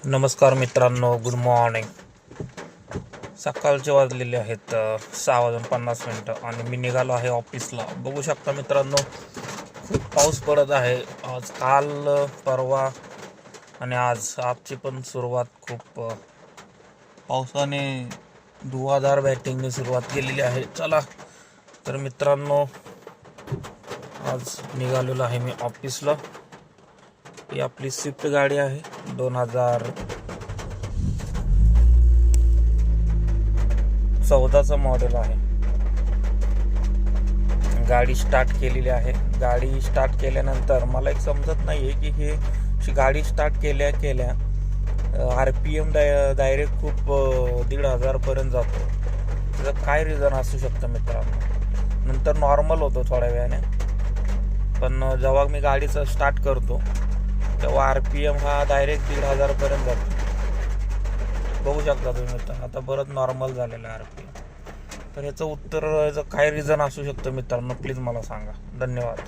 नमस्कार मित्रांनो, good morning. सकाळचे वाजलेले आहेत 6:50 आणि मी निघालो आहे ऑफिसला. बघू शकता मित्रांनो, खूप पाऊस पडत आहे. आज काल परवा आणि आजची पण सुरुवात खूप पावसाने धुवाधार बॅटिंगने सुरुवात केलेली आहे. चला तर मित्रांनो, आज निघालेलो आहे मी ऑफिसला. ही आपली स्विफ्ट गाडी आहे, 2014चा मॉडेल आहे. गाडी स्टार्ट केलेली आहे. गाडी स्टार्ट केल्यानंतर मला एक समजत नाहीये की ही गाडी स्टार्ट केल्या RPM डायरेक्ट खूप 1,500 पर्यंत जातो. त्याचं काय रिझन असू शकतं मित्रांनो. नंतर नॉर्मल होतो थोड्या वेळाने, पण जेव्हा मी गाडीचं स्टार्ट करतो तेव्हा RPM हा डायरेक्ट 1,500 पर्यंत जातो. बघू शकता तुम्ही मित्रांनो, आता परत नॉर्मल झालेलं आहे RPM. तर याचं काय रिझन असू शकतं मित्रांनो, प्लीज मला सांगा. धन्यवाद.